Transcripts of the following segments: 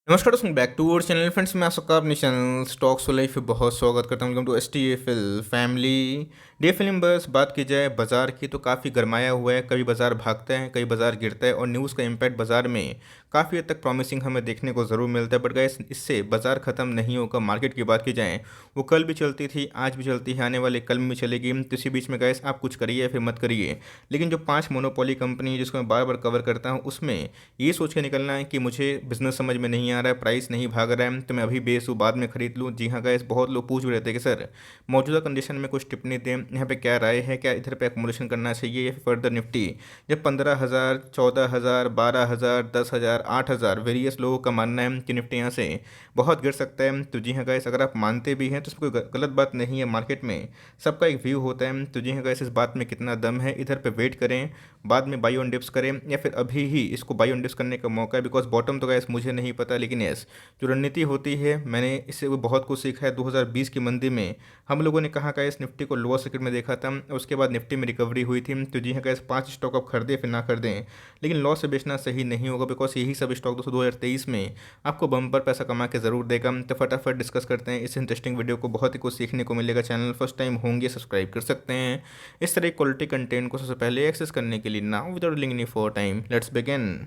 नमस्कार दोस्तों, back to our channel friends. मैं आप सबका अपने चैनल स्टॉक्स लाइफ पे बहुत स्वागत करता हूँ। Welcome to STFL family. DFL में बस बात की जाए बाजार की तो काफ़ी गरमाया हुआ है। कभी बाजार भागता है, कभी बाजार गिरता है और न्यूज़ का इम्पैक्ट बाजार में काफ़ी हद तक प्रॉमिसिंग हमें देखने को ज़रूर मिलता है। बट गाइस, इससे बाजार ख़त्म नहीं होगा। मार्केट की बात की जाए, वो कल भी चलती थी, आज भी चलती है, आने वाले कल में भी चलेगी। तो इसी बीच में गाइस, आप कुछ करिए या फिर मत करिए, लेकिन जो 5 मोनोपोली कंपनी है जिसको मैं बार बार कवर करता हूँ, उसमें ये सोच के निकलना है कि मुझे बिजनेस समझ में नहीं आ रहा है, प्राइस नहीं भाग रहा है, तो मैं अभी बेच दूँ, बाद में खरीद लूँ। जी हाँ गाइस, बहुत लोग पूछ भी रहे थे कि सर मौजूदा कंडीशन में कुछ टिप्पणी दें, यहाँ पे क्या राय है, क्या इधर पे एक्मुलेशन करना चाहिए या फिर फर्दर निफ्टी जब 15,000, 14,000, 12,000, 10,000, 8,000 वेरियस लोगों का मानना है कि निफ्टी यहाँ से बहुत गिर सकता है। तो जी हाँ गाइस, अगर आप मानते भी हैं तो इसमें कोई गलत बात नहीं है। मार्केट में सबका एक व्यू होता है। तो जी हाँ गाइस, इस बात में कितना दम है, इधर पे वेट करें, बाद में बाई ऑन डिप्स करें या फिर अभी ही इसको बाई ऑन डिप्स करने का मौका है। बिकॉज बॉटम तो गाइस मुझे नहीं पता, लेकिन यस, जो रणनीति होती है मैंने इससे वो बहुत कुछ सीखा है। 2020 की मंदी में हम लोगों ने कहा गाइस निफ्टी को लोअर सर्किट में देखा था, उसके बाद निफ्टी में रिकवरी हुई थी। तो जी हाँ गाइस, 5 स्टॉक आप खरीदें फिर ना खरीदें, लेकिन लॉस से बेचना सही नहीं होगा। बिकॉज यही सब स्टॉक दोस्तों 2023 में आपको बम्पर पैसा कमा के ज़रूर देगा। तो फटाफट डिस्कस करते हैं इस इंटरेस्टिंग वीडियो को, बहुत ही कुछ सीखने को मिलेगा। चैनल फर्स्ट टाइम होंगे सब्सक्राइब कर सकते हैं इस तरह क्वालिटी कंटेंट को सबसे पहले एक्सेस करने के लिए। Now without link any for time, let's begin.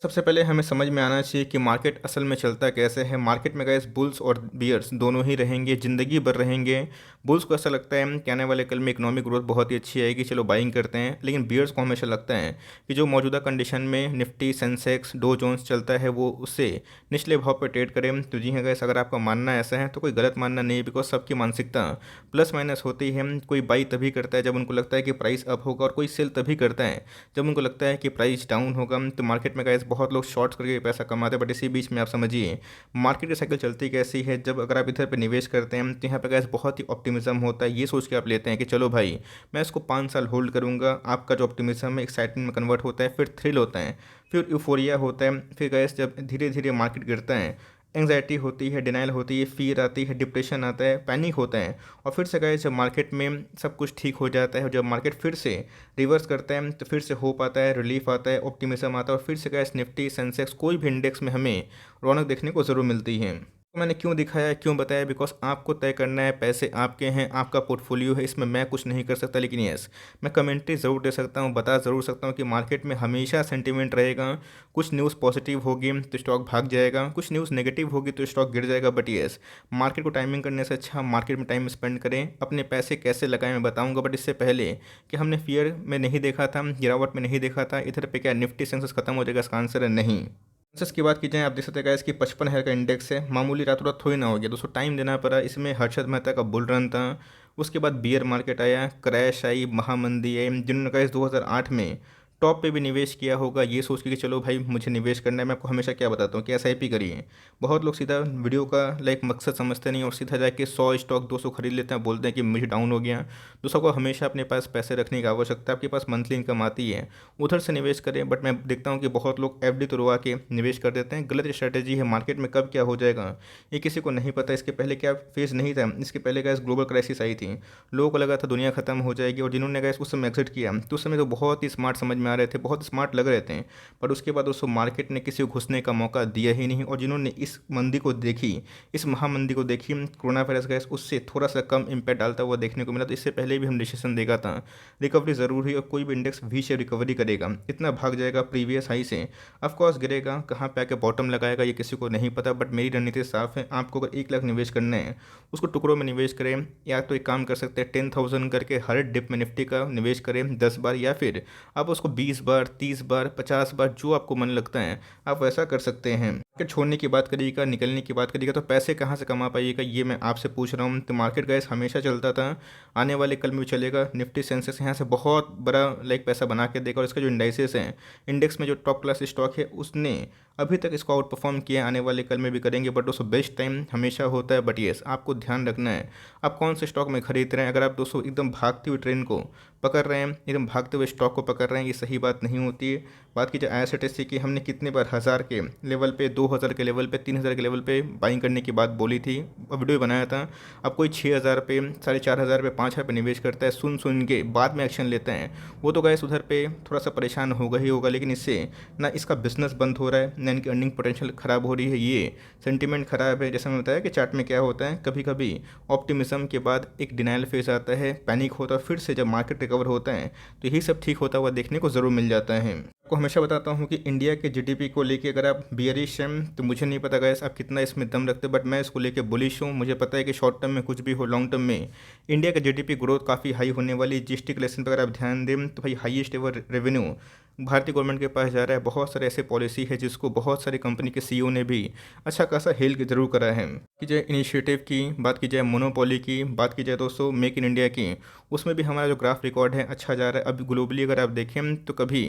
सबसे पहले हमें समझ में आना चाहिए कि मार्केट असल में चलता कैसे है। मार्केट में गाइस बुल्स और बियर्स दोनों ही रहेंगे, ज़िंदगी भर रहेंगे। बुल्स को ऐसा लगता है कि आने वाले कल में इकोनॉमिक ग्रोथ बहुत ही अच्छी आएगी, चलो बाइंग करते हैं। लेकिन बियर्स को हमेशा लगता है कि जो मौजूदा कंडीशन में निफ्टी, सेंसेक्स, डो जोन्स चलता है वो उससे निचले भाव पर ट्रेड करें। तो जी हाँ गाइस, अगर आपका मानना ऐसा है तो कोई गलत मानना नहीं है। बिकॉज सबकी मानसिकता प्लस माइनस होती है। कोई बाई तभी करता है जब उनको लगता है कि प्राइस अप होगा, और कोई सेल तभी करता है जब उनको लगता है कि प्राइस डाउन होगा। तो मार्केट में गाइस बहुत लोग शॉर्ट्स करके पैसा कमाते हैं। बट इसी बीच में आप समझिए मार्केट की साइकिल चलती कैसी है। जब अगर आप इधर पे निवेश करते हैं तो यहाँ पे गाइस बहुत ही ऑप्टिमिज्म होता है। ये सोच के आप लेते हैं कि चलो भाई मैं इसको 5 साल होल्ड करूंगा। आपका जो ऑप्टिमिज्म है एक्साइटमेंट में कन्वर्ट होता है, फिर थ्रिल होता है, फिर यूफोरिया होता है। फिर गाइस जब धीरे धीरे मार्केट गिरता है, एंग्जाइटी होती है, डिनाइल होती है, फियर आती है, डिप्रेशन आता है, पैनिक होता है। और फिर से गाइस जब मार्केट में सब कुछ ठीक हो जाता है, जब मार्केट फिर से रिवर्स करता है तो फिर से होप आता है, रिलीफ आता है, ऑप्टिमिज्म आता है, और फिर से गाइस निफ्टी, सेंसेक्स, कोई भी इंडेक्स में हमें रौनक देखने को ज़रूर मिलती है। तो मैंने क्यों दिखाया, क्यों बताया? बिकॉज आपको तय करना है, पैसे आपके हैं, आपका पोर्टफोलियो है, इसमें मैं कुछ नहीं कर सकता। लेकिन यस, मैं कमेंट्री ज़रूर दे सकता हूँ, बता ज़रूर सकता हूँ कि मार्केट में हमेशा सेंटीमेंट रहेगा। कुछ न्यूज़ पॉजिटिव होगी तो स्टॉक भाग जाएगा, कुछ न्यूज़ नेगेटिव होगी तो स्टॉक गिर जाएगा। बट यस, मार्केट को टाइमिंग करने से अच्छा मार्केट में टाइम स्पेंड करें। अपने पैसे कैसे लगाएं मैं बताऊंगा। बट इससे पहले कि हमने फियर में नहीं देखा था, गिरावट में नहीं देखा था, इधर पे क्या निफ्टी सेंसेक्स खत्म हो जाएगा? इसका आंसर है नहीं। सेंसेक्स की बात की जाए, आप देख सकते हैं गाइस कि 55 का इंडेक्स है। मामूली रातों रात थोड़ी ना हो गया दोस्तों, टाइम देना पड़ा। इसमें हर्षद मेहता का बुल रन था, उसके बाद बियर मार्केट आया, क्रैश आई, महामंदी आई, जिन्होंने गाइस 2008 में टॉप पे भी निवेश किया होगा ये सोच के कि चलो भाई मुझे निवेश करना है। मैं आपको हमेशा क्या बताता हूँ कि SIP करिए। बहुत लोग सीधा वीडियो का लाइक मकसद समझते नहीं और सीधा जाके 100 स्टॉक 200 खरीद लेते हैं, बोलते हैं कि मुझे डाउन हो गया। दोस्तों को हमेशा अपने पास पैसे रखने की आवश्यकता है। आपके पास मंथली इनकम आती है, उधर से निवेश करें। बट मैं देखता हूँ कि बहुत लोग FD तुड़वा के निवेश कर देते हैं। गलत स्ट्रैटेजी है। मार्केट में कब क्या हो जाएगा ये किसी को नहीं पता। इसके पहले क्या फेज नहीं था, इसके पहले गैस ग्लोबल क्राइसिस आई थी, लोगों को लगा था दुनिया खत्म हो जाएगी, और जिन्होंने गैस उस समय एग्जिट किया तो उस समय तो बहुत ही स्मार्ट समझ में आ रहे थे, बहुत स्मार्ट लग रहे थे। पर उसके बाद दोस्तों मार्केट ने किसी को घुसने का मौका दिया ही नहीं। और जिन्होंने इस मंदी को देखी, इस महामंदी को देखी, कोरोना वायरस गैस उससे थोड़ा सा कम इम्पैक्ट डालता हुआ देखने को मिला। तो इससे पहले भी हम डिसीजन देखा था रिकवरी ज़रूर हुई, और कोई भी इंडेक्स वी शेप रिकवरी करेगा, इतना भाग जाएगा प्रीवियस हाई से, ऑफकोर्स गिरेगा, कहाँ पे आके बॉटम लगाएगा ये किसी को नहीं पता। बट मेरी रणनीति साफ है, आपको अगर 1 लाख निवेश करना है उसको टुकड़ों में निवेश करें। या तो एक काम कर सकते हैं 10,000 करके हर डिप में निफ्टी का निवेश करें 10 बार, या फिर आप उसको 20 बार, 30 बार, 50 बार, जो आपको मन लगता है आप वैसा कर सकते हैं। मार्केट छोड़ने की बात करिएगा, निकलने की बात करिएगा, तो पैसे कहाँ से कमा पाइएगा ये मैं आपसे पूछ रहा हूँ। तो मार्केट गैस हमेशा चलता था, आने वाले कल में भी चलेगा। निफ्टी सेंसेक्स यहाँ से बहुत बड़ा लाइक पैसा बना के देगा। और इसका जो इंडाइसेस है, इंडेक्स में जो टॉप क्लास स्टॉक है उसने अभी तक इसको आउट परफॉर्म किया, आने वाले कल में भी करेंगे। बट दोस्तों बेस्ट टाइम हमेशा होता है। बट येस, आपको ध्यान रखना है आप कौन से स्टॉक में खरीद रहे हैं। अगर आप दोस्तों एकदम भागती हुई ट्रेन को पकड़ रहे हैं, एकदम भागते हुए स्टॉक को पकड़ रहे हैं, ये सही बात नहीं होती है। बात की जाए IRCTC की, हमने कितने बार 1000 के लेवल पे, 2000 के लेवल पे, 3000 के लेवल पे बाइंग करने की बात बोली थी, वीडियो बनाया था। अब कोई 6000 पे, 4500 पे, 5000 पे निवेश करता है, सुन सुन के बाद में एक्शन लेते हैं, वो तो गैस उधर पे थोड़ा सा परेशान होगा ही होगा। लेकिन इससे ना इसका बिजनेस बंद हो रहा है, ना इनकी अर्निंग पोटेंशियल ख़राब हो रही है, ये सेंटिमेंट ख़राब है। जैसे मैंने बताया कि चार्ट में क्या होता है, कभी कभी ऑप्टिमिज्म के बाद एक डिनाइल फेज आता है, पैनिक होता है, फिर से जब मार्केट रिकवर होता है तो यही सब ठीक होता हुआ देखने को ज़रूर मिल जाता है। आपको हमेशा बताता हूँ कि इंडिया के जीडीपी को लेके अगर आप बियरिश हैं तो मुझे नहीं पता गाइस आप कितना इसमें दम रखते, बट मैं इसको लेके बुलिश हूँ। मुझे पता है कि शॉर्ट टर्म में कुछ भी हो, लॉन्ग टर्म में इंडिया का जीडीपी ग्रोथ काफ़ी हाई होने वाली। जीएसटी कलेक्शन पर अगर आप ध्यान दें तो भाई हाईएस्ट एवर रेवेन्यू भारतीय गवर्नमेंट के पास जा रहा है। बहुत सारे ऐसे पॉलिसी है जिसको बहुत सारी कंपनी के सीईओ ने भी अच्छा खासा हेल जरूर करा है। की जाए इनिशिएटिव की, बात की जाए मोनोपोली की, बात की जाए दोस्तों मेक इन इंडिया की, उसमें भी हमारा जो ग्राफ रिकॉर्ड है अच्छा जा रहा है। अब ग्लोबली अगर आप देखें तो कभी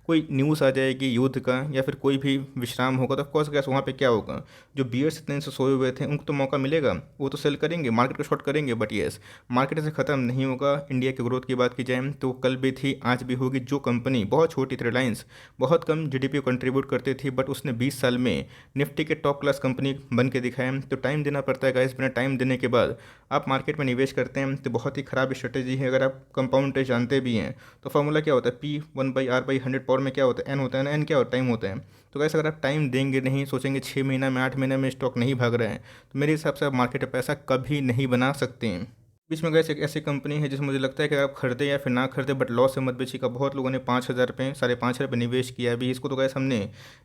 कोई न्यूज़ आ जाएगी युद्ध का या फिर कोई भी विश्राम होगा तो ऑफकोर्स गैस वहाँ पे क्या होगा, जो बियर्स इतने से सोए हुए थे उनको तो मौका मिलेगा, वो तो सेल करेंगे, मार्केट को शॉर्ट करेंगे। बट येस, मार्केट से ख़त्म नहीं होगा। इंडिया की ग्रोथ की बात की जाए तो कल भी थी, आज भी होगी। जो कंपनी बहुत छोटी थी, रिलायंस, बहुत कम जीडीपी को कंट्रीब्यूट करती थी, बट उसने 20 साल में निफ्टी के टॉप क्लास कंपनी बन के दिखाया। तो टाइम देना पड़ता है गाइस, बिना टाइम देने के बाद आप मार्केट में निवेश करते हैं तो बहुत ही ख़राब स्ट्रेटेजी है। अगर आप कंपाउंड इंटरेस्ट जानते भी हैं तो फॉर्मूला क्या होता है, P1/R/100 पावर में क्या होता है, एन होता है ना, एन क्या होता है, टाइम होता है। तो गाइस अगर आप टाइम देंगे नहीं, सोचेंगे 6 महीना में 8 महीने में स्टॉक नहीं भाग रहा है, तो मेरे हिसाब से आप मार्केट में पैसा कभी नहीं बना सकते हैं। बीच में गैस एक ऐसी कंपनी है जिसमें मुझे लगता है कि आप खरीदे या फिर ना खरीदे बट लॉस से मत बेचिएगा। बहुत लोगों ने 5,000 रुपये, 5,500 रुपये निवेश किया भी। इसको तो गैस हमने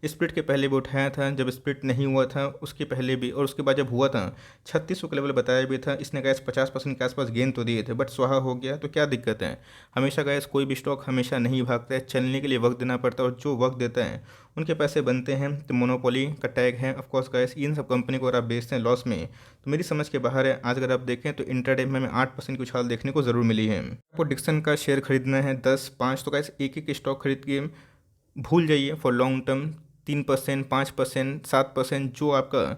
स्प्लिट के पहले भी उठाया था, जब स्प्लिट नहीं हुआ था उसके पहले भी, और उसके बाद जब हुआ था 3600 के लेवल बताया भी था। इसने गैस 50% के आसपास गेन तो दिए थे बट स्वाहा हो गया। तो क्या दिक्कत है, हमेशा गैस कोई भी स्टॉक हमेशा नहीं भागता है, चलने के लिए वक्त देना पड़ता है और जो वक्त देता है उनके पैसे बनते हैं। तो मोनोपोली का टैग है ऑफकोर्स गैस। इन सब कंपनी को अगर आप बेचते हैं लॉस में तो मेरी समझ के बाहर है। आज अगर आप देखें तो इंट्राडे में हमें 8% की उछाल देखने को ज़रूर मिली है। आपको डिक्सन का शेयर खरीदना है 10, 5, तो गैस एक एक स्टॉक खरीद के भूल जाइए फॉर लॉन्ग टर्म। 3%, 5%, 7% जो आपका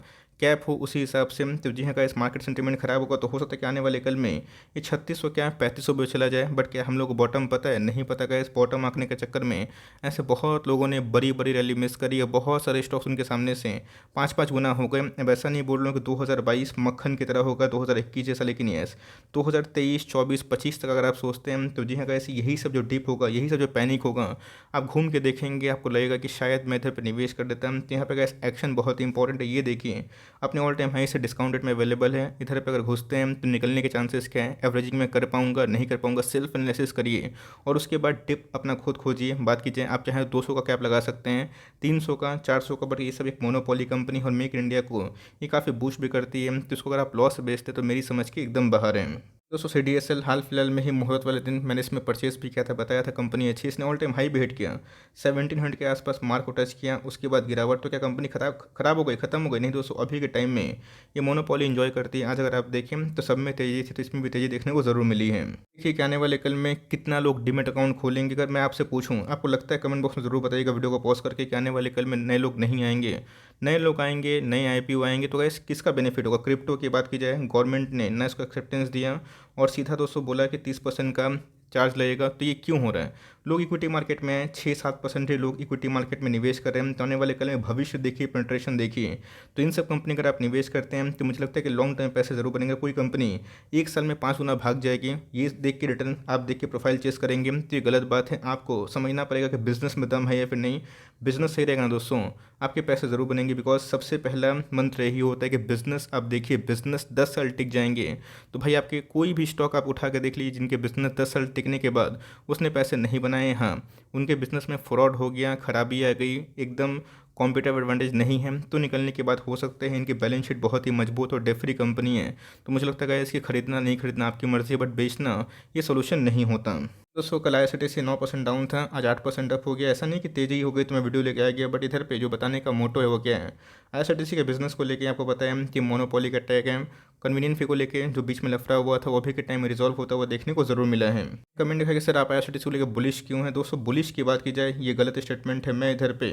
कैप हो उसी हिसाब से। तो जी हाँ का इस मार्केट सेंटीमेंट खराब होगा तो हो सकता है कि आने वाले कल में ये 3600 क्या 3500 भी चला जाए। बट क्या हम लोग को बॉटम पता है, नहीं पता। का इस बॉटम आंकने के चक्कर में ऐसे बहुत लोगों ने बड़ी बड़ी रैली मिस करी है। बहुत सारे स्टॉक्स उनके सामने से 5-5 गुना हो गए। अब ऐसा नहीं बोल रहा हूँ कि 2022 मक्खन की तरह होगा, 2021 जैसा, लेकिन यस 2023, 24, 25 तक अगर आप सोचते हैं तो जी हाँ कैसे यही सब जो डिप होगा, यही सब जो पैनिक होगा, आप घूम के देखेंगे आपको लगेगा कि शायद मैं इधर पर निवेश कर देता हूँ। तो यहाँ पे गैस एक्शन बहुत ही इंपॉर्टेंट है। ये देखिए अपने ऑल टाइम हाई से डिस्काउंट रेट में अवेलेबल है। इधर पे अगर घुसते हैं तो निकलने के चांसेस क्या है, एवरेजिंग में कर पाऊंगा नहीं कर पाऊंगा, सेल्फ एनालिसिस करिए और उसके बाद टिप अपना खुद खोजिए। बात कीजिए आप चाहे 200 का कैप लगा सकते हैं, 300 का, 400 का, बट ये सब एक मोनोपोली कंपनी और मेक इन इंडिया को ये काफ़ी बूस्ट भी करती है। तो इसको अगर आप लॉस बेचते तो मेरी समझ के एकदम बाहर है। दोस्तों CDSL हाल फिलहाल में ही मुहूर्त वाले दिन मैंने इसमें परचेस भी किया था, बताया था कंपनी अच्छी। इसने ऑल टाइम हाई भी हिट किया, 1700 के आसपास मार्क को टच किया, उसके बाद गिरावट। तो क्या कंपनी खराब हो गई, खत्म हो गई? नहीं दोस्तों, अभी के टाइम में ये मोनोपोली एंजॉय करती है। आज अगर आप देखें तो सब में तेजी थी तो इसमें भी तेजी देखने को ज़रूर मिली है। देखिए कि आने वाले कल में कितना लोग डीमेट अकाउंट खोलेंगे। अगर मैं आपसे पूछूं, आपको लगता है, कमेंट बॉक्स में ज़रूर बताइएगा वीडियो को पॉज करके, कि आने वाले कल में नए लोग नहीं आएंगे, नए लोग आएंगे, नए IPO आएंगे। तो गैस किसका बेनिफिट होगा? क्रिप्टो की बात की जाए, गवर्नमेंट ने ना इसको एक्सेप्टेंस दिया और सीधा दोस्तों बोला कि 30% का चार्ज लगेगा। तो ये क्यों हो रहा है? लोग इक्विटी मार्केट में हैं, 6-7% ही लोग इक्विटी मार्केट में निवेश कर रहे हैं। तो आने वाले कल में भविष्य देखिए, पेंट्रेशन देखिए। तो इन सब कंपनी अगर आप निवेश करते हैं तो मुझे लगता है कि लॉन्ग टर्म पैसे जरूर बनेंगे। कोई कंपनी एक साल में 5 गुना भाग जाएगी, ये देख के रिटर्न आप देख के प्रोफाइल चेस करेंगे तो ये गलत बात है। आपको समझना पड़ेगा कि बिजनेस में दम है या फिर नहीं। बिजनेस सही रहेगा ना दोस्तों, आपके पैसे ज़रूर बनेंगे। बिकॉज सबसे पहला मंत्र यही होता है कि बिजनेस, आप देखिए बिजनेस 10 साल टिक जाएंगे। तो भाई आपके कोई भी स्टॉक आप उठा के देख लीजिए जिनके बिजनेस 10 साल टिकने के बाद उसने पैसे नहीं बनाए, हाँ उनके बिजनेस में फ्रॉड हो गया, खराबी आ गई, एकदम कॉम्पिटिटिव एडवांटेज नहीं है, तो निकलने के बाद हो सकते हैं इनकी बैलेंस शीट बहुत ही मजबूत और डेट फ्री कंपनी है। तो मुझे लगता है इसकी खरीदना नहीं खरीदना आपकी मर्ज़ी है, बट बेचना ये सोल्यूशन नहीं होता। दोस्तों कल IRCTC 9% डाउन था, आज 8% अप हो गया। ऐसा नहीं कि तेज़ी हो गई तो मैं वीडियो लेके आ गया, बट इधर पे जो बताने का मोटो है वो क्या है, IRCTC के बिजनेस को लेके आपको पता है कि मोनोपोली का टैग है। कन्वीनियंट फी को लेके जो बीच में लफड़ा हुआ था वो अभी के टाइम में रिजॉल्व होता हुआ देखने को ज़रूर मिला है। कमेंट देखा कि सर आप IRCTC को लेकर बुलिश क्यों है? दोस्तों बुलिश की बात की जाए ये गलत स्टेटमेंट है। मैं इधर पे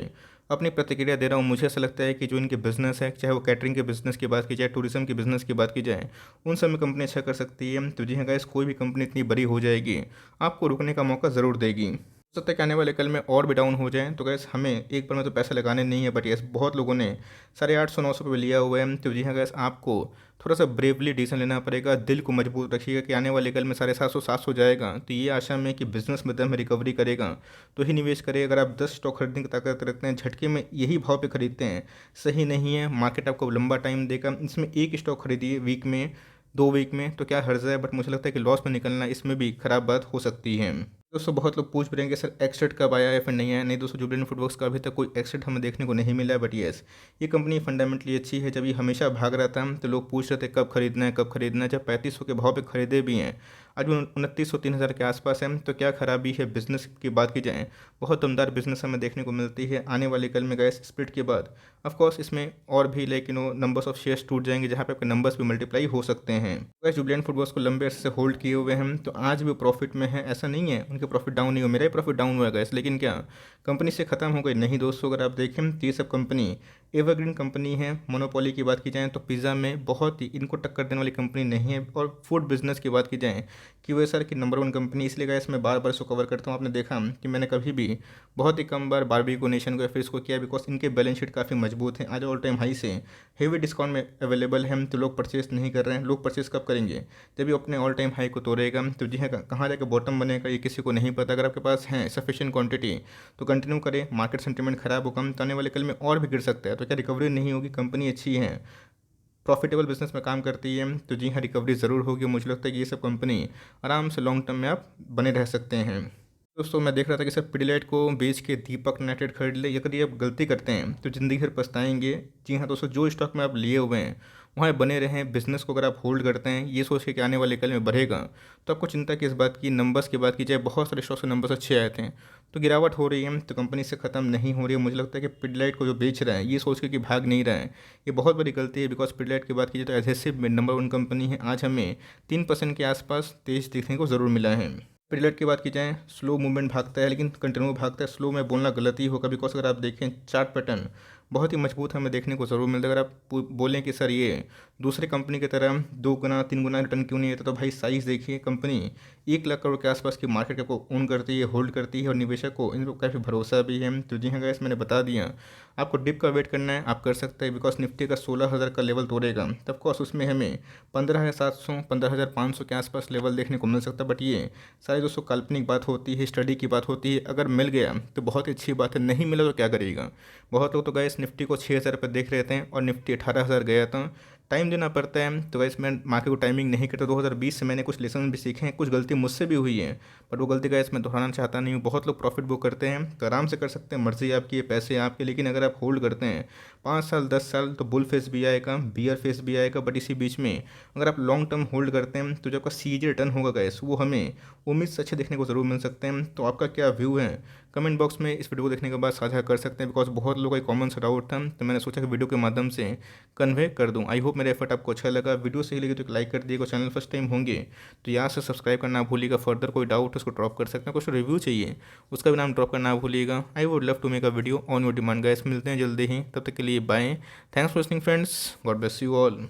अपनी प्रतिक्रिया दे रहा हूँ। मुझे ऐसा लगता है कि जो इनके बिजनेस है, चाहे वो कैटरिंग के बिजनेस की बात की जाए, टूरिज्म के बिजनेस की बात की जाए, उन सब में कंपनी अच्छा कर सकती है। तो जी हाँ गाइस, कोई भी कंपनी इतनी बड़ी हो जाएगी आपको रुकने का मौका ज़रूर देगी। सकता है कि आने वाले कल में और भी डाउन हो जाए, तो गैस हमें एक बार में तो पैसे लगाने नहीं है, बट यस बहुत लोगों ने 850-900 रुपये लिया हुआ है। तो जी हाँ गैस, आपको थोड़ा सा ब्रेवली डिसीजन लेना पड़ेगा, दिल को मजबूत रखिएगा कि आने वाले कल में 750-700 जाएगा, तो ये आशा में कि बिजनेस मतलब में रिकवरी करेगा तो ही निवेश करें। अगर आप 10 स्टॉक खरीदने की ताकत रखते हैं, झटके में यही भाव पे खरीदते हैं, सही नहीं है। मार्केट आपको लंबा टाइम देगा, इसमें एक स्टॉक खरीदिए वीक में, 2 वीक में, तो क्या हर्ज है, बट मुझे लगता है कि लॉस में निकलना इसमें भी खराब बात हो सकती है। दोस्तों बहुत लोग पूछ भी रहे हैं कि सर एक्सेट कब आया या फिर नहीं आया। नहीं दोस्तों, जुबलेंट फूडवर्क्स का अभी तक कोई एक्सेट हमें देखने को नहीं मिला है, बट येस ये कंपनी फंडामेंटली अच्छी है। जब ये हमेशा भाग रहा था तो लोग पूछ रहे थे कब खरीदना है, कब खरीदना है। जब 3500 के भाव पे खरीदे भी हैं, आज वो 2900-3000 के आसपास है, तो क्या खराबी है। बिजनेस की बात की जाए, बहुत दमदार बिजनेस हमें देखने को मिलती है। आने वाले कल में गैस स्प्लिट के बाद ऑफकोर्स इसमें और भी लाइक नंबर्स ऑफ शेयर्स टूट जाएंगे, जहाँ पे आपके नंबर्स भी मल्टीप्लाई हो सकते हैं। गैस जुबलेंट फूडवर्क्स को लंबे अरसे से होल्ड किए हुए हैं, तो आज भी प्रॉफिट में है, ऐसा नहीं है उनके प्रॉफिट डाउन नहीं हो। मेरा ही प्रॉफिट डाउन हुआ गैस, लेकिन क्या कंपनी से ख़त्म हो गई? नहीं दोस्तों, अगर आप देखें तो ये सब कंपनी एवरग्रीन कंपनी है। मोनोपोली की बात की जाए तो पिज़्ज़ा में बहुत ही इनको टक्कर देने वाली कंपनी नहीं है। और फूड बिजनेस की बात की जाए कि वो सर की नंबर 1 कंपनी, इसलिए गैस मैं बार बार इसको कवर करता हूँ। आपने देखा कि मैंने कभी भी बहुत ही कम बार बारबेक्यू नेशन को या फिर इसको किया, बिकॉज इनके बैलेंस शीट काफ़ी मजबूत है। आज ऑल टाइम हाई से हेवी डिस्काउंट में अवेलेबल है, तो लोग परचेस नहीं कर रहे हैं। लोग परचेस कब करेंगे? जब ये अपने ऑल टाइम हाई को तोड़ेगा। तो जी हाँ, कहाँ जाकर बॉटम बनेगा ये किसी को नहीं पता। अगर आपके पास है सफिशिएंट क्वांटिटी तो कंटिन्यू करें। मार्केट सेंटीमेंट खराब होगा तो आने वाले कल में और भी गिर सकता है, तो क्या रिकवरी नहीं होगी? कंपनी अच्छी है, प्रॉफिटेबल बिजनेस में काम करती है, तो जी हाँ रिकवरी ज़रूर होगी। मुझे लगता है कि ये सब कंपनी आराम से लॉन्ग टर्म में आप बने रह सकते हैं। दोस्तों मैं देख रहा था कि सर पिडिलाइट को बेच के दीपक यूनाइटेड खरीद ले। अगर ये आप गलती करते हैं तो ज़िंदगी भर पछताएंगे। जी हाँ दोस्तों, जो स्टॉक में आप लिए हुए हैं वहाँ बने रहें। बिजनेस को अगर आप होल्ड करते हैं ये सोच के कि आने वाले कल में बढ़ेगा, तो आपको चिंता किस बात की। नंबर्स की बात की जाए, बहुत सारे स्टॉक्स के नंबर्स अच्छे आए थे, तो गिरावट हो रही है, तो कंपनी से ख़त्म नहीं हो रही है। मुझे लगता है कि पिडिलाइट को जो बेच रहा है ये सोच के कि भाग नहीं रहा है, ये बहुत बड़ी गलती है। बिकॉज पिडिलाइट की बात की जाए तो एडहेसिव में नंबर 1 कंपनी है। आज हमें 3% के आसपास तेज दिखने को ज़रूर मिला है। पिडिलाइट की बात की जाए, स्लो मूवमेंट भागता है लेकिन कंटिन्यू भागता है। स्लो में बोलना गलती होगा, बिकॉज अगर आप देखें चार्ट पैटर्न बहुत ही मजबूत हमें देखने को ज़रूर मिलता है। अगर आप बोलें कि सर ये दूसरे कंपनी की तरह 2 गुना 3 गुना रिटर्न क्यों नहीं होता, तो भाई साइज़ देखिए। कंपनी 1 लाख करोड़ के आसपास की मार्केट कैप को ओन करती है, होल्ड करती है, और निवेशक को इन पर काफ़ी भरोसा भी है। तो जी हाँ गैस, मैंने बता दिया। आपको डिप का वेट करना है, आप कर सकते हैं, बिकॉज निफ्टी का 16,000 का लेवल तोड़ेगा, तब कोर्स उसमें हमें 15,700 15,500 के आसपास लेवल देखने को मिल सकता है। बट ये सारी दोस्तों काल्पनिक बात होती है, स्टडी की बात होती है। अगर मिल गया तो बहुत ही अच्छी बात है, नहीं मिला तो क्या करेगा। बहुत लोग तो गैस निफ्टी को 6,000 पर देख रहे थे और निफ्टी 18,000 गया था। टाइम देना पड़ता है, तो गैस मैं मार्केट को टाइमिंग नहीं करता। 2020 से मैंने कुछ लेसन भी सीखे हैं, कुछ गलती मुझसे भी हुई है, बट वो गलती गैस मैं दोहराना चाहता नहीं हूँ। बहुत लोग प्रॉफिट बुक करते हैं तो आराम से कर सकते हैं, मर्जी आपकी, पैसे आपके। लेकिन अगर आप होल्ड करते हैं 5 साल 10 साल, तो बुल फेस भी आएगा, बियर फेस भी आएगा। बट इसी बीच में अगर आप लॉन्ग टर्म होल्ड करते हैं तो जो आपका सीजी रिटर्न होगा गैस, वो हमें उम्मीद से अच्छे देखने को ज़रूर मिल सकते हैं। तो आपका क्या व्यू है, कमेंट बॉक्स में इस वीडियो को देखने के बाद साझा कर सकते हैं। बिकॉज बहुत लोगों का कॉमन सा डाउट था, तो मैंने सोचा कि वीडियो के माध्यम से कन्वे कर दूं। आई होप मेरा एफर्ट आपको अच्छा लगा। वीडियो सही लगी तो एक लाइक कर दिएगा। चैनल फर्स्ट टाइम होंगे तो यहाँ से सब्सक्राइब करना भूलिएगा। फर्दर कोई डाउट है उसको ड्रॉप कर सकते हैं, कुछ रिव्यू चाहिए उसका भी नाम ड्रॉप करना भूलिएगा। I would love to make a video on your demand. Guys मिलते हैं जल्दी ही, तब तक के लिए bye. Thanks for listening friends, God bless you all.